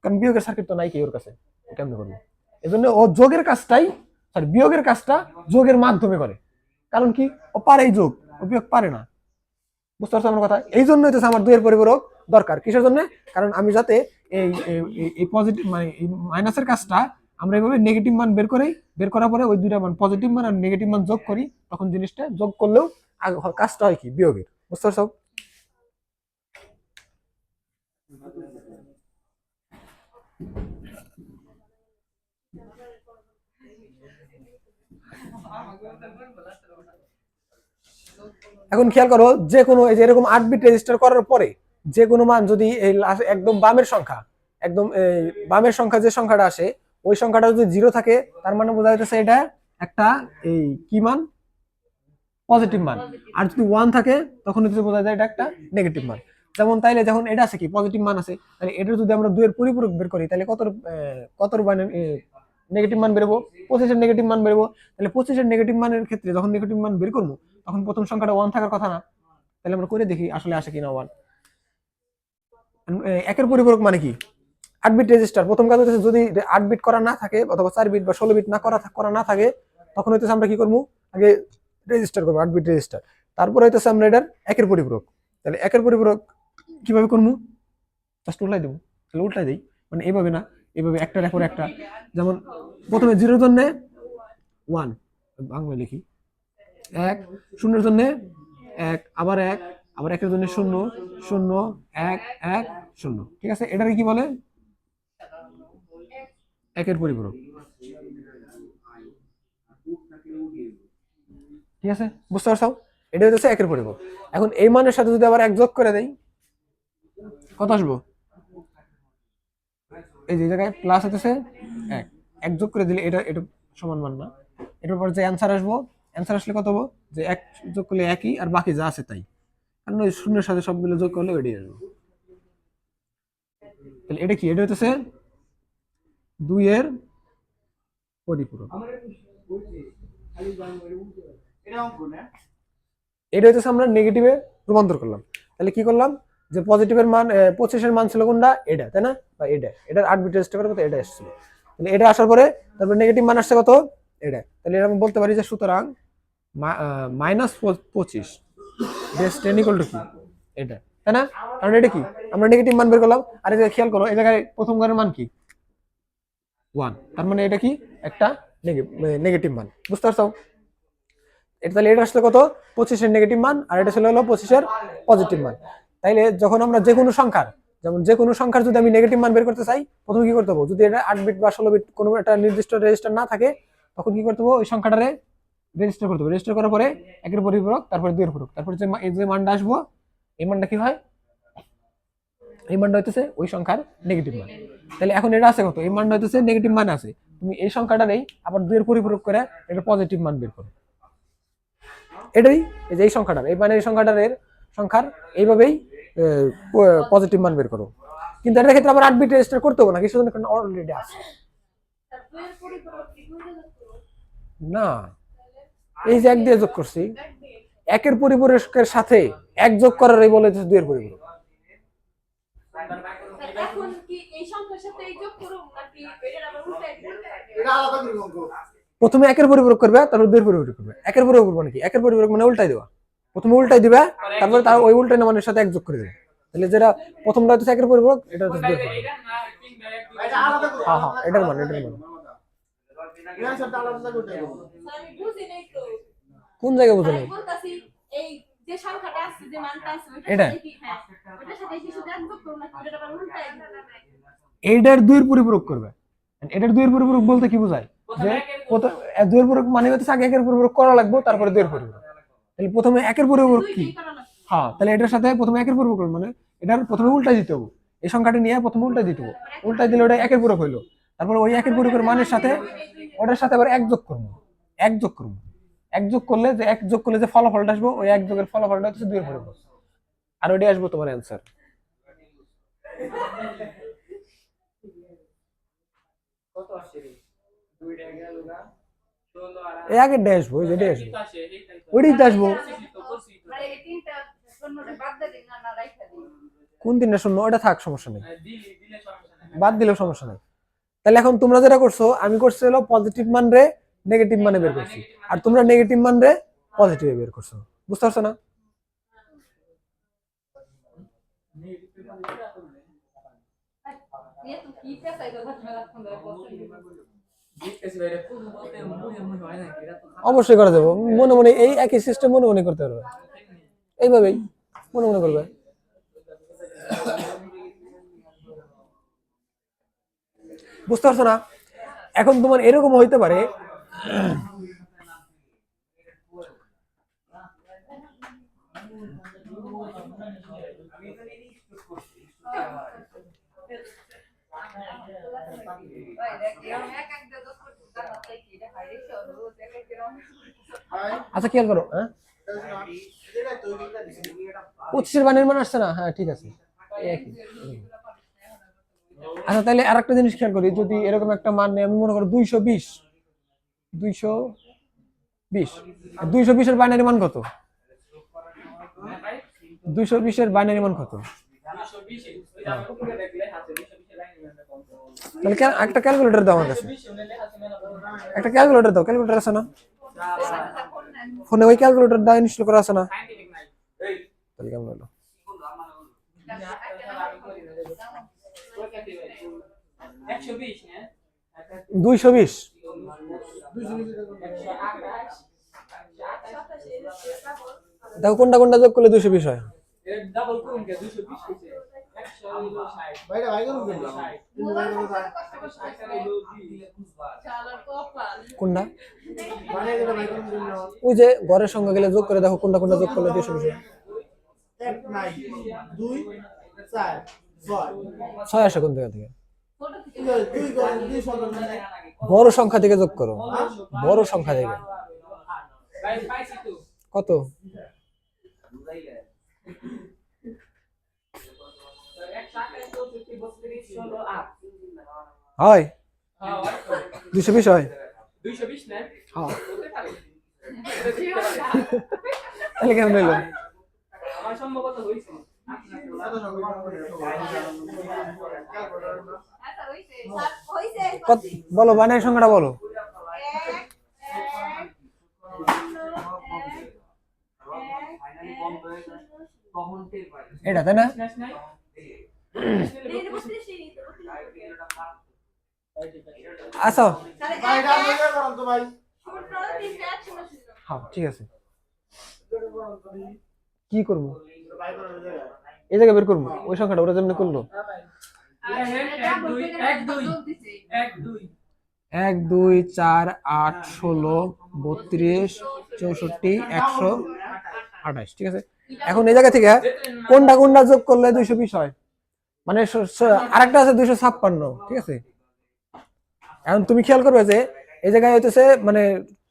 কারণ বিয়োগের সার্কিট তো নাই কি ওর কাছে, কেমনে করবো? এই জন্য ও বিয়োগের কাজটা যোগের মাধ্যমে করে, কারণ কি ও পারে এই যোগ, ও বিয়োগ পারে না, বুঝতে পারছো আমার কথা? এই জন্য হচ্ছে আমার 2 এর পরিপূরক দরকার, কিসের জন্য? কারণ আমি যাতে এই পজিটিভ মানে এই মাইনাসের কাজটা আমরা এইভাবে নেগেটিভ মান বের করার পরে ওই দুইটা মান পজিটিভ মান আর নেগেটিভ মান যোগ করি, তখন জিনিসটা যোগ করলেও কাজটা হয় কি বিয়োগের, বুঝতে পারছো? এখন খেয়াল করো, যে কোনো এই যে এরকম 8 বিট রেজিস্টার করার পরে যে কোনো মান যদি এই একদম বামের সংখ্যা, একদম বামের সংখ্যা যে সংখ্যাটা আসে ওই সংখ্যাটা যদি 0 থাকে, তার মানে বোঝা যাচ্ছে এটা একটা এই কি মান, পজিটিভ মান। আর যদি 1 থাকে তখন হচ্ছে বোঝা যায় এটা একটা নেগেটিভ মান। যেমন তাইলে যখন এটা আছে কি পজিটিভ মান আছে, তাহলে এটা যদি আমরা 2 এর পরিপূরক বের করি, তাহলে কতর মানে নেগেটিভ মান বেরোবো? 25 এর নেগেটিভ মান বেরোবো। তাহলে 25 এর নেগেটিভ মানের ক্ষেত্রে যখন নেগেটিভ মান বের করবো, তখন প্রথম সংখ্যাটা 1 থাকার কথা না? তাহলে আমরা করে দেখি আসলে আসে কিনা 1। একের পরিপূরক মানে কি? 8 বিট রেজিস্টার। প্রথম কাজ হচ্ছে যদি 8 বিট করা না থাকে অথবা 4 বিট বা 16 বিট না করা না থাকে, তখন হইতেছে আমরা কি করবো, আগে রেজিস্টার করবো 8 বিট রেজিস্টার, তারপরে হইতেছে আমরা এটার একের পরিপূরক। তাহলে একের পরিপূরক কিভাবে করবো? জাস্ট উল্টাই দেবো, তাহলে উল্টাই দিই, মানে এইভাবে না, এইভাবে একটার পর একটা। যেমন প্রথমে 0-এর জন্য 1, বাংলা লিখি 1, 0-এর জন্য 1, আবার 1, আবার 1-এর জন্য 0, 0, 1, 1, 0। ঠিক আছে, এটাকে কি বলে? একের পরিপূরক। ঠিক আছে, বুঝতে পারছো? এটা হচ্ছে একের পরিপূরক। এখন এই মানের সাথে যদি আবার 1 যোগ করে দেই, কত আসবো? এই যে জায়গায় প্লাস হতেছে 1, 1 যোগ করে দিলে এটা এটা সমান মান না। এটার পর যে অ্যান্সার আসবো, অ্যান্সার আসলে কত হবো? যে 1 যোগ করলে 1ই, আর বাকি যা আছে তাই, কারণ ওই শূন্যের সাথে সবগুলো যোগ করলে ওইটাই আসবে। তাহলে এটা কি? এটা হচ্ছে 2 এর পরিপূরক। এটা অঙ্ক না? এটা হচ্ছে আমরা নেগেটিভে রূপান্তর করলাম। তাহলে কি করলাম? যে পজিটিভের মান 25-এর মান ছিল কোনটা? এটা, তাই না? বা এটা, এটার 8 বিট রেজিস্টার করে কত? এটা এসেছিল। তাহলে এটা আসার পরে তারপর নেগেটিভ মান আসছে কত? এটা। তাহলে এটা আমি বলতে পারি যে সুতরাং -25 বেস 10 ইকুয়াল টু কি? এটা, তাই না? কারণ এটা কি? আমরা নেগেটিভ মান বের করলাম। আর এই যে খেয়াল করো, এই জায়গায় প্রথম ঘরের মান কি? 1, তার মানে এটা কি? একটা নেগেটিভ মান। বুঝতে পারছো? এটা তাহলে এটা আসলে কত? 25-এর নেগেটিভ মান, আর এটা ছিল হলো 25-এর পজিটিভ মান। তাইলে যখন আমরা যে কোনো সংখ্যার, যেমন যে কোনো সংখ্যার যদি আমি নেগেটিভ মান বের করতে চাই, প্রথমে কি করতে হবে? যদি এটা 8 বিট বা 16 বিট কোনো একটা নির্দিষ্ট রেজিস্টার না থাকে, তখন কি করতে হবে? ওই সংখ্যাটারে রেজিস্টার করতে হবে। রেজিস্টার করার পরে একের পরিপূরক, তারপরে 2 এর পরিপূরক, তারপরে যে এই যে মানটা আসবো, এই মানটা কি হয়? এই মানটা হইতেছে ওই সংখ্যার নেগেটিভ মান। তাহলে এখন এটা আছে কত? এই মানটা হইতেছে নেগেটিভ মান আছে। তুমি এই সংখ্যাটা নেই, আবার 2 এর পরিপূরক করে এটা পজিটিভ মান বের করো। এটাই এই যে এই সংখ্যাটার, এই বাইনারি সংখ্যার এইভাবেই পজিটিভ মান বের করো। কিন্তু এটার ক্ষেত্রে আবার 8 বিট রেজিস্টার করতে হবে না, কিছু জন্য অলরেডি আছে। না, এই যে 1 দিয়ে যোগ করছি, একের পরিপূরকের সাথে 1 যোগ করার এই বলে 2 এর পরিপূরক। এখন কি এই সংখ্যার সাথে এই যোগ করব নাকি এটা আবার উল্টাই দিব? এটা আলাদা করে অঙ্ক। প্রথমে একের পরিপূরক করবে, তারপর 2 এর পরিপূরক করবে। একের পরিপূরক মানে কি? একের পরিপূরক মানে উল্টাই দেওয়া। প্রথমে উল্টাই দিবে, তারপরে তার ওই উল্টাই মানের সাথে 1 যোগ করে দেবে। তাহলে যেটা প্রথমটা হচ্ছে একের পরিপূরক, এটা হচ্ছে 2 এর পরিপূরক। এটা আলাদা করে। হ্যাঁ, এটার মান। এটা সব আলাদা করতে হবে। আমি বুঝি নাই তো। কোন জায়গায় বুঝো আমি নাই? বলতাছি এই যে সংখ্যাটা আছে, যে মানটা আছে, এটা? সাথে কি? হ্যাঁ, ওটার সাথে কি শুধু এক যোগ করব নাকি এটা আবার উল্টাই দিব? এইটার 2 এর পরিপূরক করবে। এটার 2 এর পরিপূরক বলতে কি বোঝায়? যে 2 এর পরিপূরক মানে হচ্ছে আগে একের পরিপূরক করা লাগবে, তারপরে 2 এর পরিপূরক। তাহলে প্রথমে একের পরিপূরক কি? দুইটাই করা লাগবে। হ্যাঁ, তাহলে এটার সাথে প্রথমে একের পরিপূরক মানে এটার প্রথমে উল্টাই দিতে হবে। এই সংখ্যাটি নিয়ে প্রথমে উল্টাই দিতে হবে। উল্টাই দিলে ওটা একের পরিপূরক হইলো। তারপর ওই একের পরিপূরকের মানের সাথে ওটার সাথে আবার 1 যোগ করব। 1 যোগ করব। 1 যোগ করলে যে ফলাফলটা আসবে, ওই 1 যোগের ফলাফলটা হচ্ছে 2 এর পরিপূরক। আর ওইটাই আসবে তোমার অ্যানসার। কত আসছে রে? 2 টাকা গেল না 16 আর এই আগের ড্যাশ বই যেটাই আসবে, ওইটাই তো আসবো। মানে এই তিনটা শূন্যটা বাদ দিই না রাইখা দিই? কোন 3টা শূন্য? ওটা থাক, সমস্যা নেই, বাদ দিলেও সমস্যা নেই। তাহলে এখন তোমরা যেটা করছো, আমি করছি হলো পজিটিভ মান রে নেগেটিভ মানে বের করছি, আর তোমরা নেগেটিভ মান রে পজিটিভে বের করছো। বুঝতে পারছো না? ये तो ठीक है सही কথা মেলা ফোন ধরে বসে অবশ্যই করা যাবে, মনে মনে এই একই সিস্টেম মনে মনে করতে পারবে, এইভাবেই মনে মনে করবে। বুঝতে পারছো না? এখন তোমার এরকম হইতে পারে, আচ্ছা খেয়াল করো, হ্যাঁ এটা তো এটা দিছি এটা 25-এর বানের মান আসছে না? হ্যাঁ ঠিক আছে, এই একই। আচ্ছা তাহলে আরেকটা জিনিস খেয়াল করি, যদি এরকম একটা মান নেই, আমি মনে করো 220, 220 এর বাইনারি মান কত? 220 এর বাইনারি মান কত? তাহলে একটা ক্যালকুলেটর দাও আমার কাছে, একটা ক্যালকুলেটর দাও। ক্যালকুলেটর আছে না ফোনে? ওই ক্যালকুলেটরটা ইনস্টল করা আছে না? তাহলে কেমন হলো? 120 না 220 দেখো কোনটা কোনটা যোগ করলে 220 হয়। এর ডাবল করুন কে 220 হইছে 100 হলো 60 ভাইরা ভাই করুন কেন তুমি ভাই করুন চালার কপাল কোনটা মানে এটা ভাই করুন কেন ওই যে ঘরের সঙ্গে গেলে যোগ করে দেখো কোনটা কোনটা যোগ করলে 220 হয়। 1 নাই 2 4 6 6 আসে কোন জায়গা থেকে? ফটো থেকে 2 করে 2 সংখ্যা নাই বড় সংখ্যা থেকে যোগ করো, বড় সংখ্যা থেকে। ভাই পাইছি তো কত? হয় 220 হয়। 220 না হ্যাঁ হতে পারে তাহলে কেমন হইলো? আমার সম্ভবত হইছে আচ্ছা হইছে স্যার হইছে কত বলো, বানাই সংখ্যাটা বলো। 1 এটা তাই না? শেষ নাই আসো ভাই ডান দিকে করুন তো ভাই হ্যাঁ ঠিক আছে। কি করব? ভাই করুন জায়গা এই জায়গা বের করবো ওই সংখ্যাটা ওরা যেমন করলো। 1 2 4 8 16 32 64 128 ঠিক আছে। এখন এই জায়গা থেকে কোনটা কোনটা যোগ করলে 220 হয়, মানে আরেকটা আছে 256 ঠিক আছে। এখন তুমি খেয়াল করবে যে এই জায়গায় হইতেছে মানে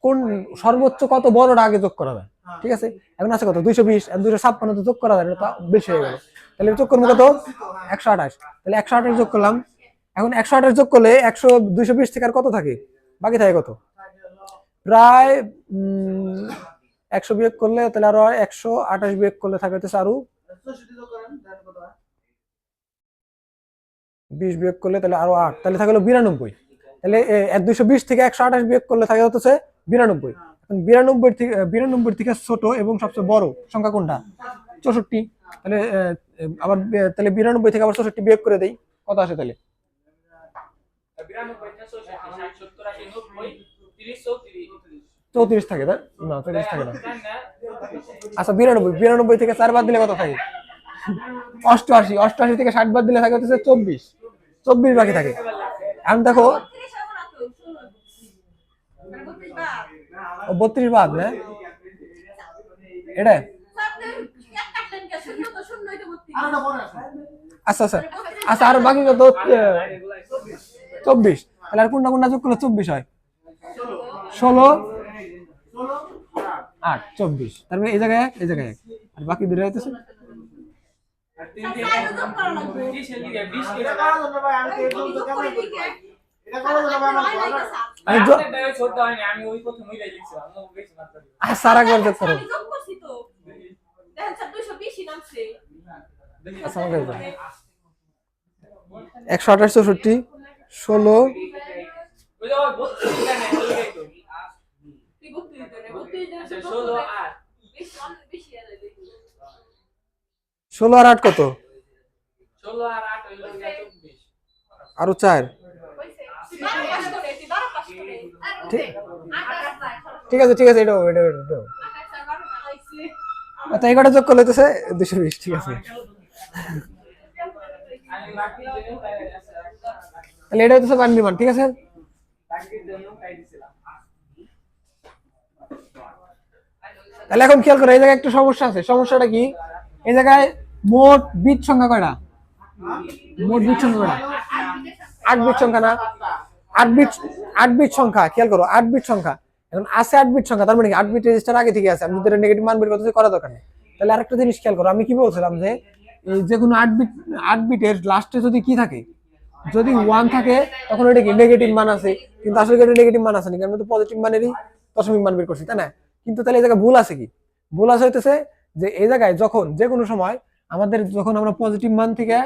কোন সর্বোচ্চ কত বড়টা আগে যোগ করা যায়, ঠিক আছে। এখন আছে কত 220 আর 256 তো যোগ করা যায় না, তা বেশি হয়ে গেল। তাহলে যোগ করবো কত 128, তাহলে 128 যোগ করলাম। এখন 128 যোগ করলে 220 থেকে আর কত থাকে, বাকি থাকে কত প্রায় 100 বিয়োগ করলে তাহলে আরো 128 বিয়োগ করলে থাকে হচ্ছে আরো 20 বিয়োগ করলে তাহলে আরো 8, তাহলে থাকে হলো 92। তাহলে 220 থেকে 128 বিয়োগ করলে থাকে হচ্ছে 92। এখন 92 থেকে ছোট এবং সবচেয়ে বড় সংখ্যা কোনটা? 64। তাহলে আবার তাহলে 92 থেকে আবার 64 বিয়োগ করে দেই, কত আসে তাহলে? 34 থাকে, তাই না? 34 থাকে না। আচ্ছা 92 থেকে 4 বাদ দিলে কত থাকে? 88 থেকে 60 বাদ দিলে থাকে হচ্ছে 24 বাকি থাকে। এখন দেখো 32 বাদ না এটা। আচ্ছা আচ্ছা আচ্ছা আর বাকি কত? 24। তাহলে আর কোনটা কোনটা যোগ করলে 24 হয়? 16 8 24। তারপরে এই জায়গায় এই জায়গায় আর বাকি দুটো হইতেছে এটা করার জন্য ভাই আমি এই জন্য কেমন এটা করার জন্য ভাই আমার ছোট হয়নি, আমি ওই প্রথমেই লিখছিলাম বেশি মাত্রা সারা করে যোগ করো। আমি যোগ করছি তো দেখেন স্যার 220 নামছে আচ্ছা আমাকে 128 64 16 ওই যে 32 জানে ওইটাই তো তুই 32 দেনে 32 দেনে 16 8 বেশি আছে দেখি 16 আর 8 কত? 16 আর 8 হইলো 24 আরো 4। কইছে তুই 12 পাস করে তুই 12 পাস করে ঠিক আছে ঠিক আছে এটা এটা আচ্ছা এগারোটা যোগ করলে হইতেছে 220 ঠিক আছে। আমি বাকি জন্য তাই আছে তাহলে এটা হইতেছে পানির মান, ঠিক আছে। বাকির জন্য তাই দিছিলাম। তাহলে এখন খেয়াল করো এই জায়গায় একটা সমস্যা আছে। সমস্যাটা কি? এই জায়গায় মোট বিট সংখ্যা কয়টা? মোট বিট সংখ্যা কয়টা? 8 বিট সংখ্যা না? 8 বিট সংখ্যা, খেয়াল করো 8 বিট সংখ্যা। এখন আছে 8 বিট সংখ্যা, তার মানে কি 8 বিট রেজিস্টার আগে থেকে আছে, আমি যদি নেগেটিভ মান বের করতে করা দরকার নেই। তাহলে আরেকটা জিনিস খেয়াল করো, আমি কি বলছিলাম যে এই যে কোনো 8 বিটের লাস্টে যদি কি থাকে, যদি 1 থাকে তখন ওটা কি নেগেটিভ মান আছে, কিন্তু আসলে এটা নেগেটিভ মান আছে না, আমরা তো পজিটিভ মানেরই দশমিক মান বের করছি, তাই না? কিন্তু তাহলে এই জায়গায় ভুল আছে কি? ভুল আছে হইতেছে যে এই জায়গায় যখন যে কোনো সময় আমাদের যখন আমরা পজিটিভ মান থেকে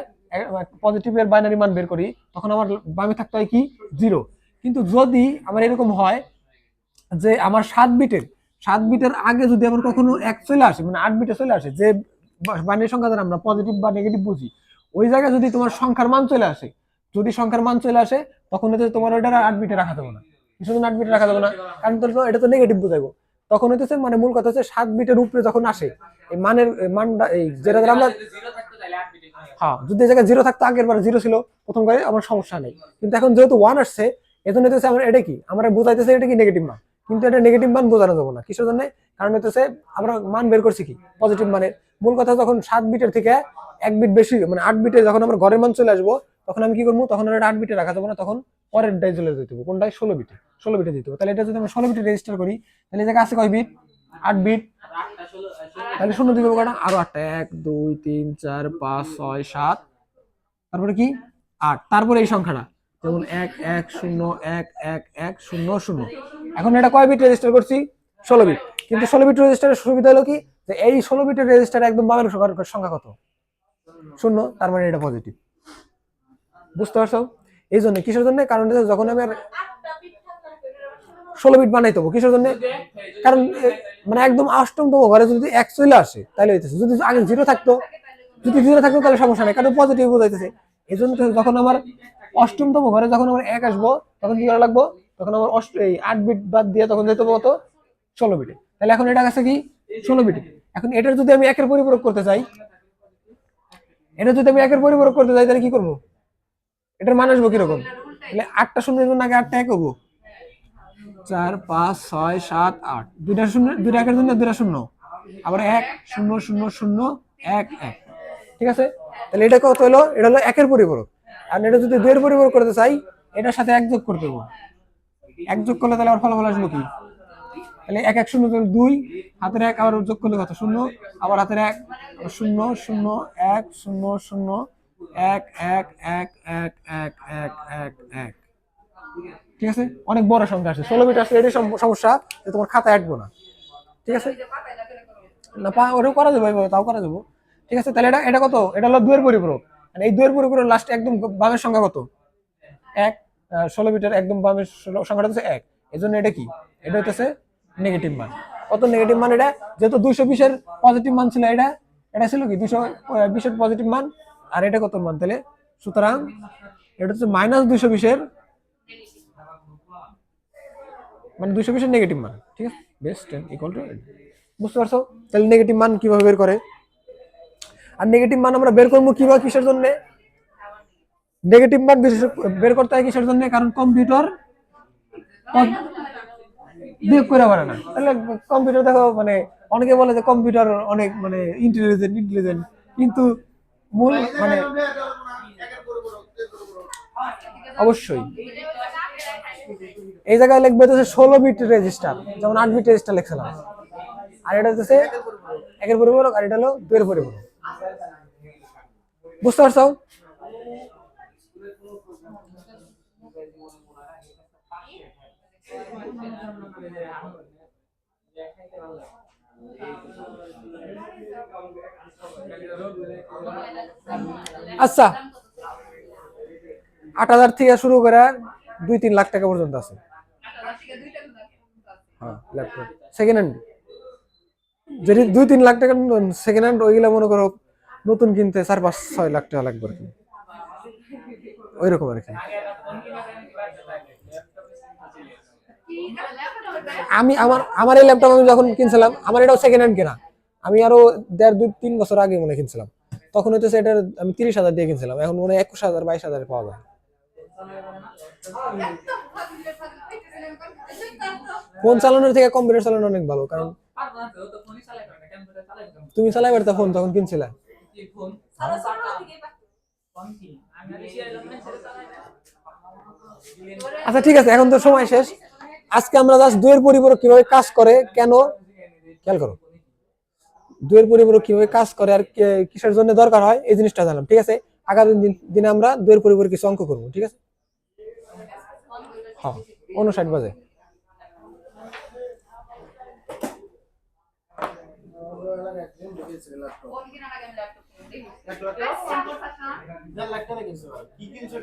পজিটিভের বাইনারি মান বের করি তখন আমার বামে থাকতে হয় কি 0। কিন্তু যদি আমার এরকম হয় যে আমার 7 বিটের আগে যদি আমার কখনো 1 চলে আসে, মানে 8 বিটে চলে আসে, যে বাইনারি সংখ্যা দ্বারা আমরা পজিটিভ বা নেগেটিভ বুঝি, ওই জায়গায় যদি তোমার সংখ্যার মান চলে আসে, যদি সংখ্যার মান চলে আসে তখন হচ্ছে তোমার ওইটা 8 বিটে রাখা যাবে না। কিসের জন্য 8 বিটে রাখা যাবে না? কারণ তো এটা তো নেগেটিভ বোঝাইবো। তখন হইতেছে মানে মূল কথা হচ্ছে 7 বিটের উপরে যখন আসে এই মানটা এই যেটা দ্বারা আমরা জিরো থাকতো তাহলে 8 বিটে হ্যাঁ যদি এই জায়গায় 0 থাকতো, আগের বার 0 ছিল প্রথম বারে, আমার সমস্যা নেই। কিন্তু এখন যেহেতু 1 আসছে এজন্য হইতেছে আমরা এটা কি আমরা বোঝাইতেছে এটা কি নেগেটিভ মান, কিন্তু এটা নেগেটিভ মান বোঝানো যাবে না। কিসের জন্য? কারণ হইতেছে আমরা মান বের করছি কি পজিটিভ মানের। মূল কথা যখন 7 বিটের থেকে 1 বিট বেশি মানে 8 বিটে যখন আমরা ঘরের মান চলে আসবো তখন আমি কি করবো, তখন এটা 8 বিটে রাখা যাবে না, তখন পরের ডাই চলে যেতে হবে। কোনটাই 16 বিটে, 16 বিটে দিতে হবে। তাহলে এটা যদি আমরা 16 বিটে রেজিস্টার করি তাহলে এই জায়গায় আছে কয় বিট? 8 বিট। 8টা 16 তাহলে শূন্য দিবে কয়টা? আরো 8টা, 1 2 3 4 5 6 7, তারপরে কি 8, তারপরে এই সংখ্যাটা যেমন 1 1 0 1 1 1 0 0। এখন এটা কয় বিট রেজিস্টার করছি? 16 বিট। কিন্তু 16 বিট রেজিস্টারের সুবিধা হলো কি যে এই 16 বিটের রেজিস্টার একদম বামের সংখ্যা কত? 0, তার মানে এটা পজিটিভ। বুঝতে পারছো? এই জন্য কিসের জন্য? কারণ যখন আমি আর 16 বিট বানাইতে হবো কিসের জন্য? কারণ মানে একদম অষ্টমতম ঘরে যদি 1 চলে আসে তাহলে হইতেছে, যদি আগে 0 থাকতো, যদি 0 থাকতো তাহলে সমস্যা নেই, কারণ পজিটিভ বোঝাইতেছে। এই জন্য যখন আমার অষ্টমতম ঘরে যখন আমার 1 আসবো তখন কি করা লাগবো? তখন আমার এই 8 বিট বাদ দিয়ে তখন যেতে হবে কত? 16 বিটে। তাহলে এখন এটা আছে কি 16 বিটে। এখন এটার যদি আমি 1-এর পরিপূরক করতে চাই, এটা যদি আমি 1-এর পরিপূরক করতে চাই তাহলে কি করবো? এটার মান আসবো কিরকম? তাহলে 8টা শূন্যের জন্য আগে 8টা 1 হবো, 4 5 6 7 8, দুইটা শূন্য, দুইটা একের জন্য দুইটা শূন্য, আবার 1 0 0 0 1 1। ঠিক আছে? তাহলে এটা কত হলো? এটা হলো 1-এর পরিপূরক। আর এটা যদি 2-এর পরিপূরক করতে চাই এটার সাথে 1 যোগ করতে হবে। 1 যোগ করলে তাহলে আমার ফলাফল আসলো কি? তাহলে 1 1 0 তাহলে 2, হাতের 1 আবার যোগ করলে কত? 0, আবার হাতের 1 0 0 1 0 0 1 1 1 1 1 1 1 1। ঠিক আছে? অনেক বড় সংখ্যা আসছে, 16 বিট আসলে এটাই সমস্যা যে তোমার খাতায় আঁকবো না। ঠিক আছে? না ওটাও করা যাবে, তাও করা যাবো। ঠিক আছে? তাহলে এটা কত? এটা হলো 2-এর পরিপূরক। মানে এই 2-এর পরিপূরক লাস্টে একদম বামের সংখ্যা কত? 1। 16 বিটের একদম বামের সংখ্যাটা হচ্ছে 1। এই জন্য এটা কি? এটা হচ্ছে নেগেটিভ মান। কত নেগেটিভ মান এটা? যেহেতু 220-এর পজিটিভ মান ছিল, এটা ছিল কি 220-এর পজিটিভ মান, আর এটা কত মান? তাহলে সুতরাং এটা হচ্ছে -220-এর মানে 220-এর নেগেটিভ মান। ঠিক আছে? Base 10 equal to. বুঝতে পারছো? তাহলে নেগেটিভ মান কিভাবে বের করে? আর নেগেটিভ মান আমরা বের করবো কিভাবে, কিসের জন্য? নেগেটিভ মান বের করতে হয় কিসের জন্য? কারণ কম্পিউটার বিয়োগ করে পারে না। তাহলে কম্পিউটার দেখো মানে অনেকে বলে যে কম্পিউটার অনেক মানে ইন্টেলিজেন্ট, কিন্তু মূল মানে অবশ্যই এই জায়গায় লিখবে হচ্ছে 16 বিট রেজিস্টার, যেমন 8 বিট রেজিস্টার লিখছিলাম, আর এটা হচ্ছে 1-এর পরিপূরক, আর এটা হলো 2-এর পরিপূরক। বুঝতে পারছো? আচ্ছা, 8,000 থেকে শুরু করে 2-3 লাখ টাকা পর্যন্ত আছে। হ্যাঁ, ল্যাপটপ সেকেন্ড হ্যান্ড, যদি 2-3 লাখ টাকা সেকেন্ড হ্যান্ড, ওইগুলা মনে করো নতুন কিনতে 4-5-6 লাখ টাকা লাগবে আর কি, ওইরকম আর কি। আমি আমার এই ল্যাপটপ আমি যখন কিনছিলাম, আমার এটাও সেকেন্ড হ্যান্ড কেনা, আমি আরো 1.5-2-3 বছর আগে মনে কিনছিলাম, তখন হইতেছে এটা আমি 30,000 দিয়ে কিনছিলাম, এখন মনে 21,000-22,000 পাওয়া যায়। ফোন চালানোর থেকে কম্পিউটার চালানো অনেক ভালো, কারণ তুমি চালাই পারতা ফোন তখন কিনছিলে। আচ্ছা ঠিক আছে, এখন তো সময় শেষ। আজকে আমরা জাস্ট 2-এর পরিপূরক কিভাবে কাজ করে, কেন খেয়াল করো, 2-এর পরিপূরক কিভাবে কাজ করে আর কিসের জন্য দরকার হয় এই জিনিসটা জানলাম। ঠিক আছে? আগামী দিনে আমরা 2-এর পরিপূরক কিছু অঙ্ক করবো। ঠিক আছে? হ্যাঁ, 59 বাজে। কি কিনছো?